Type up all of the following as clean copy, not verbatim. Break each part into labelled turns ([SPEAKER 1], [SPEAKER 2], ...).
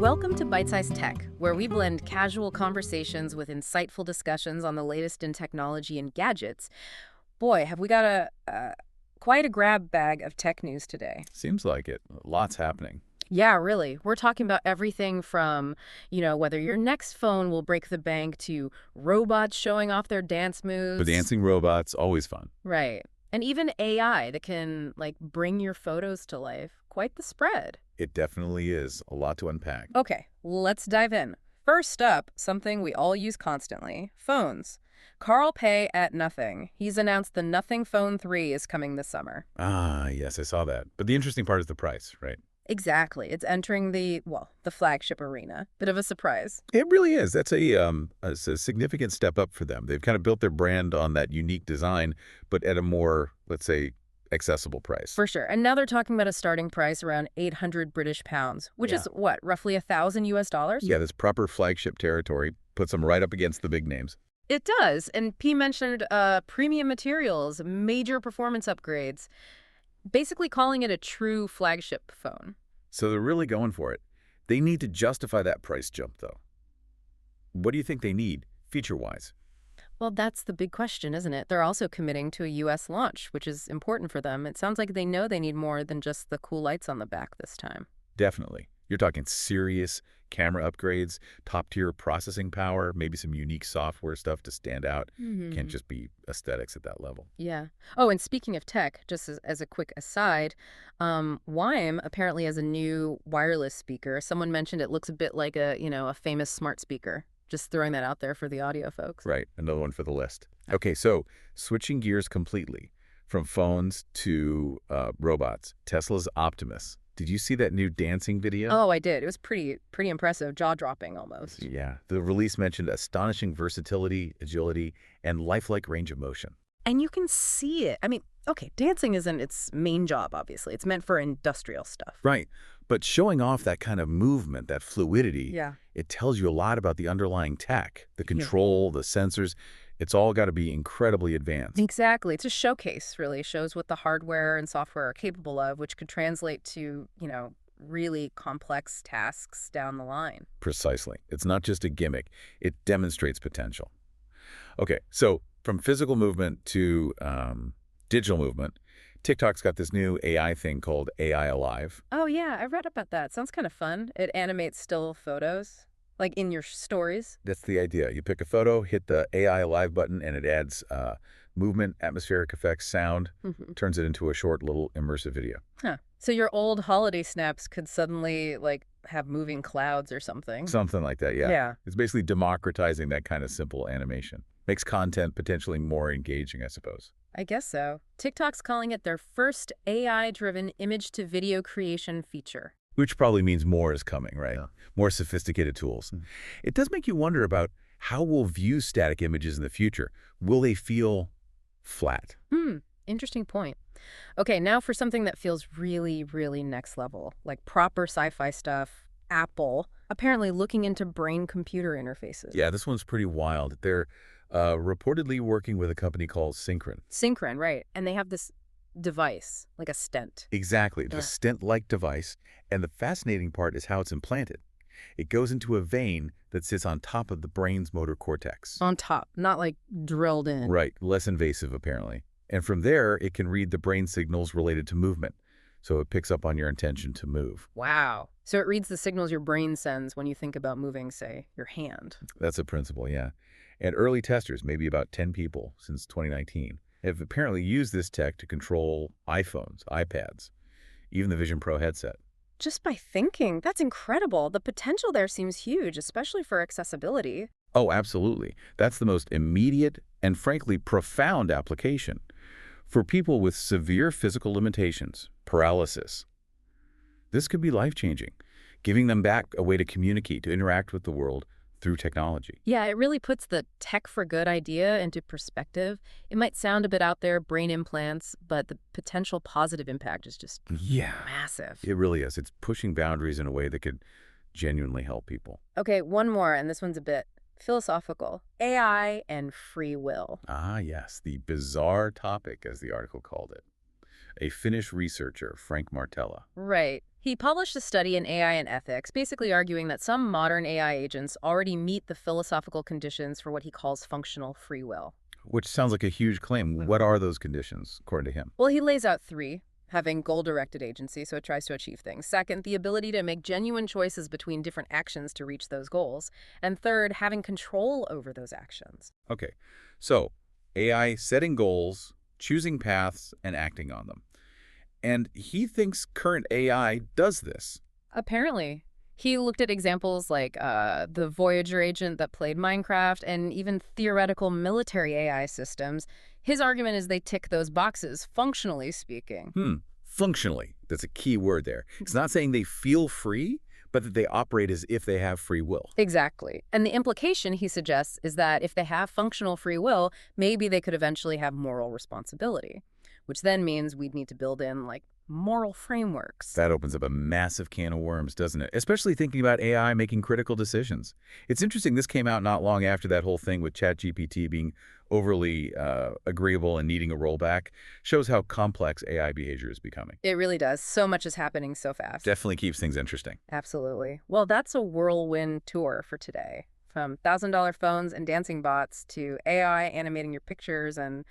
[SPEAKER 1] Welcome to Byte-Sized Tech, where we blend casual conversations with insightful discussions on the latest in technology and gadgets. Boy, have we got quite a grab bag of tech news today.
[SPEAKER 2] Seems like it. Lots happening.
[SPEAKER 1] Yeah, really. We're talking about everything from, whether your next phone will break the bank to robots showing off their dance moves.
[SPEAKER 2] But dancing robots, always fun.
[SPEAKER 1] Right. And even AI that can, bring your photos to life. Quite the spread.
[SPEAKER 2] It definitely is. A lot to unpack.
[SPEAKER 1] Okay, let's dive in. First up, something we all use constantly, phones. Carl Pei at Nothing. He's announced the Nothing Phone 3 is coming this summer.
[SPEAKER 2] Ah, yes, I saw that. But the interesting part is the price, right?
[SPEAKER 1] Exactly. It's entering the flagship arena. Bit of a surprise.
[SPEAKER 2] It really is. That's a significant step up for them. They've kind of built their brand on that unique design, but at a more, let's say, accessible price.
[SPEAKER 1] For sure. And now they're talking about a starting price around 800 British pounds, which is what, roughly $1,000 US?
[SPEAKER 2] Yeah, this proper flagship territory puts them right up against the big names.
[SPEAKER 1] It does. And P mentioned premium materials, major performance upgrades, basically calling it a true flagship phone.
[SPEAKER 2] So they're really going for it. They need to justify that price jump, though. What do you think they need, feature-wise?
[SPEAKER 1] Well, that's the big question, isn't it? They're also committing to a U.S. launch, which is important for them. It sounds like they know they need more than just the cool lights on the back this time.
[SPEAKER 2] Definitely. You're talking serious camera upgrades, top-tier processing power, maybe some unique software stuff to stand out. Can't just be aesthetics at that level.
[SPEAKER 1] Yeah. Oh, and speaking of tech, just as a quick aside, Wyme apparently has a new wireless speaker. Someone mentioned it looks a bit like a famous smart speaker. Just throwing that out there for the audio folks.
[SPEAKER 2] Right. Another one for the list. Okay, so switching gears completely from phones to robots, Tesla's Optimus. Did you see that new dancing video?
[SPEAKER 1] Oh, I did. It was pretty impressive, jaw-dropping almost.
[SPEAKER 2] Yeah. The release mentioned astonishing versatility, agility, and lifelike range of motion.
[SPEAKER 1] And you can see it. I mean, okay, dancing isn't its main job, obviously. It's meant for industrial stuff.
[SPEAKER 2] Right. But showing off that kind of movement, that fluidity, it tells you a lot about the underlying tech, the control, the sensors. It's all got to be incredibly advanced.
[SPEAKER 1] Exactly. It's a showcase, really. It shows what the hardware and software are capable of, which could translate to, really complex tasks down the line.
[SPEAKER 2] Precisely. It's not just a gimmick. It demonstrates potential. Okay, so from physical movement to digital movement, TikTok's got this new AI thing called AI Alive.
[SPEAKER 1] Oh, yeah, I read about that. Sounds kind of fun. It animates still photos, like in your stories.
[SPEAKER 2] That's the idea. You pick a photo, hit the AI Alive button, and it adds movement, atmospheric effects, sound, turns it into a short little immersive video.
[SPEAKER 1] Huh. So your old holiday snaps could suddenly, have moving clouds or something.
[SPEAKER 2] Something like that, yeah.
[SPEAKER 1] Yeah.
[SPEAKER 2] It's basically democratizing that kind of simple animation. Makes content potentially more engaging, I suppose.
[SPEAKER 1] I guess so. TikTok's calling it their first AI-driven image-to-video creation feature.
[SPEAKER 2] Which probably means more is coming, right? Yeah. More sophisticated tools. It does make you wonder about how we'll view static images in the future. Will they feel flat?
[SPEAKER 1] Interesting point. Okay, now for something that feels really, really next level, like proper sci-fi stuff. Apple apparently looking into brain-computer interfaces.
[SPEAKER 2] Yeah, this one's pretty wild. They're reportedly working with a company called Synchron.
[SPEAKER 1] Synchron, right. And they have this device, like a stent.
[SPEAKER 2] Exactly. It's a stent-like device. And the fascinating part is how it's implanted. It goes into a vein that sits on top of the brain's motor cortex.
[SPEAKER 1] On top, not drilled in.
[SPEAKER 2] Right. Less invasive, apparently. And from there, it can read the brain signals related to movement. So it picks up on your intention to move.
[SPEAKER 1] Wow. So it reads the signals your brain sends when you think about moving, say, your hand.
[SPEAKER 2] That's a principle, yeah. And early testers, maybe about 10 people since 2019, have apparently used this tech to control iPhones, iPads, even the Vision Pro headset.
[SPEAKER 1] Just by thinking, that's incredible. The potential there seems huge, especially for accessibility.
[SPEAKER 2] Oh, absolutely. That's the most immediate and, frankly, profound application. For people with severe physical limitations, paralysis, this could be life-changing, giving them back a way to communicate, to interact with the world through technology.
[SPEAKER 1] Yeah, it really puts the tech for good idea into perspective. It might sound a bit out there, brain implants, but the potential positive impact is just massive.
[SPEAKER 2] It really is. It's pushing boundaries in a way that could genuinely help people.
[SPEAKER 1] Okay, one more, and this one's a bit philosophical. AI and free will.
[SPEAKER 2] Ah, yes, the bizarre topic, as the article called it. A Finnish researcher, Frank Martella.
[SPEAKER 1] Right. He published a study in AI and Ethics, basically arguing that some modern AI agents already meet the philosophical conditions for what he calls functional free will.
[SPEAKER 2] Which sounds like a huge claim. What are those conditions, according to him?
[SPEAKER 1] Well, he lays out three: having goal-directed agency, so it tries to achieve things. Second, the ability to make genuine choices between different actions to reach those goals. And third, having control over those actions.
[SPEAKER 2] Okay, so AI setting goals, choosing paths, and acting on them. And he thinks current AI does this.
[SPEAKER 1] Apparently. He looked at examples like the Voyager agent that played Minecraft and even theoretical military AI systems. His argument is they tick those boxes, functionally speaking.
[SPEAKER 2] Functionally. That's a key word there. It's not saying they feel free, but that they operate as if they have free will.
[SPEAKER 1] Exactly. And the implication, he suggests, is that if they have functional free will, maybe they could eventually have moral responsibility, which then means we'd need to build in, like, moral frameworks.
[SPEAKER 2] That opens up a massive can of worms, doesn't it? Especially thinking about AI making critical decisions. It's interesting this came out not long after that whole thing with ChatGPT being overly agreeable and needing a rollback. Shows how complex AI behavior is becoming.
[SPEAKER 1] It really does. So much is happening so fast.
[SPEAKER 2] Definitely keeps things interesting.
[SPEAKER 1] Absolutely. Well, that's a whirlwind tour for today. From $1,000 phones and dancing bots to AI animating your pictures and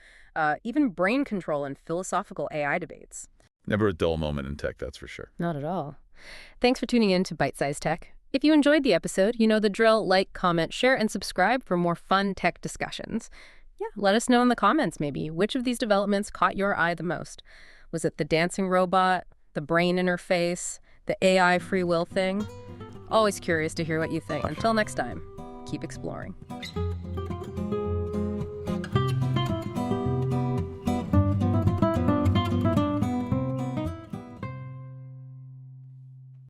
[SPEAKER 1] even brain control and philosophical AI debates.
[SPEAKER 2] Never a dull moment in tech, that's for sure.
[SPEAKER 1] Not at all. Thanks for tuning in to Byte-Sized Tech. If you enjoyed the episode, you know the drill. Like, comment, share, and subscribe for more fun tech discussions. Yeah, let us know in the comments maybe which of these developments caught your eye the most. Was it the dancing robot, the brain interface, the AI free will thing? Always curious to hear what you think. Until next time, keep exploring.